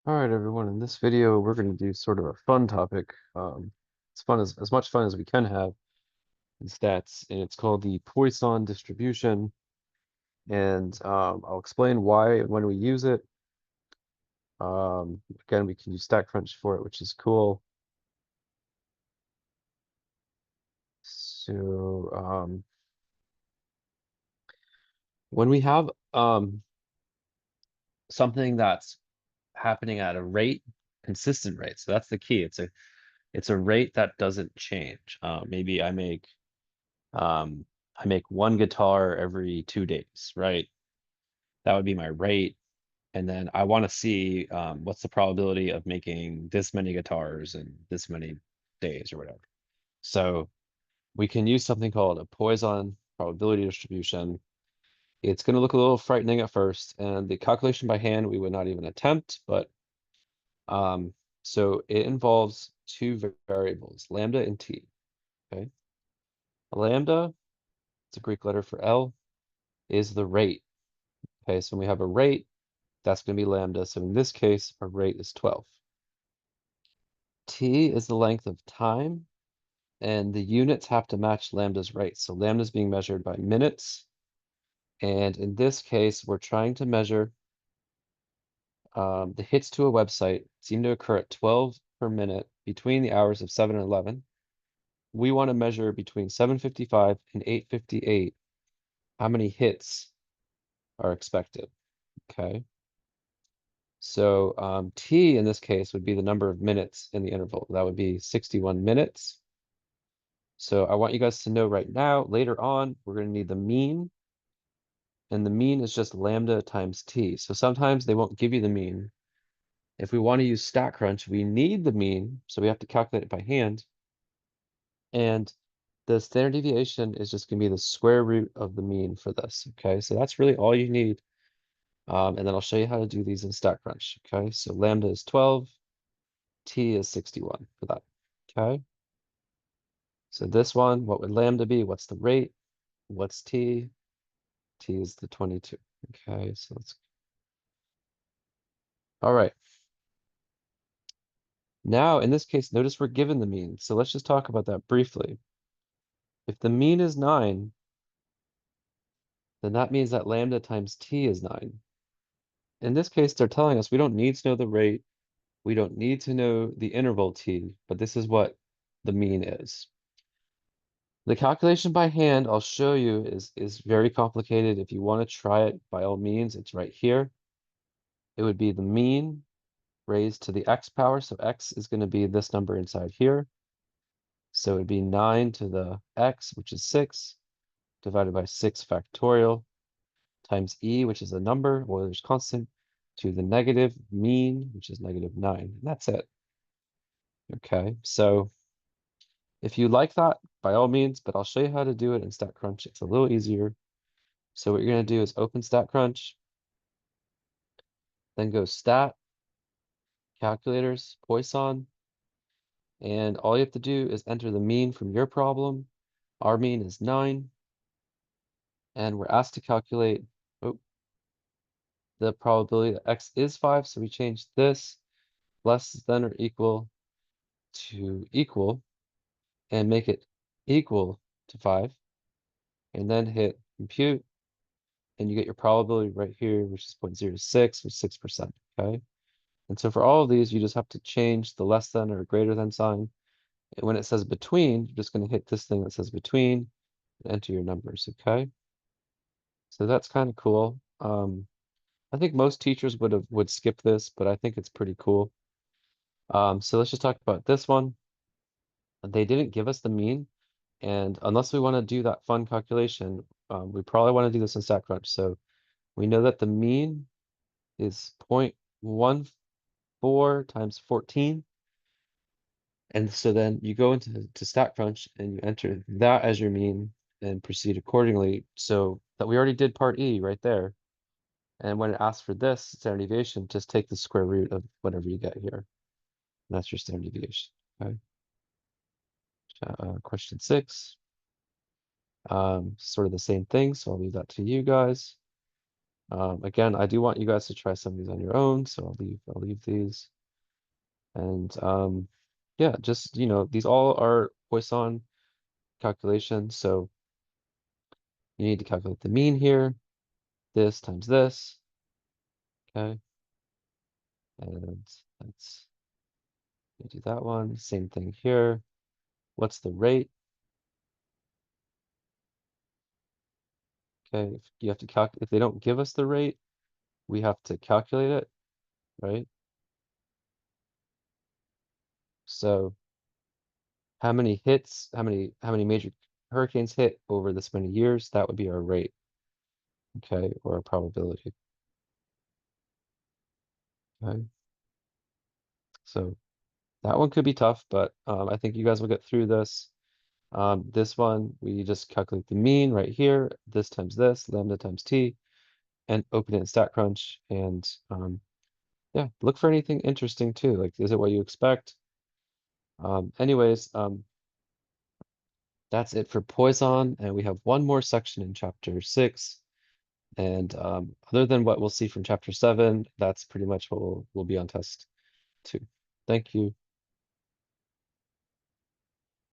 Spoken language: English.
All right, everyone. In this video, we're going to do sort of a fun topic. It's fun as much fun as we can have in stats, and it's called the Poisson distribution. And I'll explain why and when we use it. Again, we can use Statcrunch for it, which is cool. So when we have something that's happening at a rate, consistent rate, so that's the key. It's a rate that doesn't change. Maybe Um, I make one guitar every 2 days, right? That would be my rate. And then I want to see what's the probability of making this many guitars in this many days or whatever. So we can use something called a Poisson probability distribution. It's going to look a little frightening at first, and the calculation by hand we would not even attempt, but um, so it involves two variables, lambda and t. Okay. Lambda, it's a Greek letter for L, is the rate. Okay, so when we have a rate, that's going to be lambda. So in this case, our rate is 12. T is the length of time, and the units have to match lambda's rate. So lambda is being measured by minutes. And in this case, we're trying to measure the hits to a website seem to occur at 12 per minute between the hours of 7 and 11. We want to measure between 7:55 and 8:58 how many hits are expected. Okay. So t in this case would be the number of minutes in the interval. That would be 61 minutes. So I want you guys to know right now, later on, we're going to need the mean. And the mean is just lambda times t. So sometimes they won't give you the mean. If we want to use Statcrunch, we need the mean. So we have to calculate it by hand. And the standard deviation is just going to be the square root of the mean for this. Okay, so that's really all you need. And then I'll show you how to do these in Statcrunch. Okay, so lambda is 12. T is 61 for that. Okay. So this one, what would lambda be? What's the rate? What's T? T is the 22. Okay, so let's, all right. Now, in this case, notice we're given the mean. So let's just talk about that briefly. If the mean is 9, then that means that lambda times T is 9. In this case, they're telling us we don't need to know the rate. We don't need to know the interval T, but this is what the mean is. The calculation by hand, I'll show you, is very complicated. If you want to try it, by all means, it's right here. It would be the mean raised to the x power. So x is going to be this number inside here. So it would be 9 to the x, which is 6, divided by 6 factorial, times e, which is a number, Euler's constant, to the negative mean, which is -9. And that's it. Okay, so if you like that, by all means, but I'll show you how to do it in Statcrunch. It's a little easier. So what you're going to do is open Statcrunch, then go Stat, Calculators, Poisson, and all you have to do is enter the mean from your problem. Our mean is 9, and we're asked to calculate the probability that x is 5, so we change this less than or equal to equal, and make it equal to 5, and then hit compute, and you get your probability right here, which is 0.06 or 6%, okay? And so for all of these, you just have to change the less than or greater than sign. And when it says between, you're just going to hit this thing that says between and enter your numbers, okay? So that's kind of cool. I think most teachers would skip this, but I think it's pretty cool. So let's just talk about this one. They didn't give us the mean, and unless we want to do that fun calculation, we probably want to do this in Statcrunch. So we know that the mean is 0.14 times 14. And so then you go into Statcrunch and you enter that as your mean and proceed accordingly. So that we already did part E right there. And when it asks for this standard deviation, just take the square root of whatever you get here. And that's your standard deviation. Okay. Question 6. Sort of the same thing, so I'll leave that to you guys. Again, I do want you guys to try some of these on your own, so I'll leave these. And yeah, just these all are Poisson calculations, so you need to calculate the mean here, this times this, okay? And let's do that one. Same thing here. What's the rate? Okay, if you have to if they don't give us the rate, we have to calculate it, right? So how many hits, how many major hurricanes hit over this many years, that would be our rate, okay, or our probability. Okay. So that one could be tough, but I think you guys will get through this. This one, we just calculate the mean right here, this times this, lambda times t, and open it in Statcrunch. And yeah, look for anything interesting too. Like, is it what you expect? Anyways, that's it for Poisson, and we have one more section in chapter 6. And other than what we'll see from chapter 7, that's pretty much what we'll be on test 2. Thank you.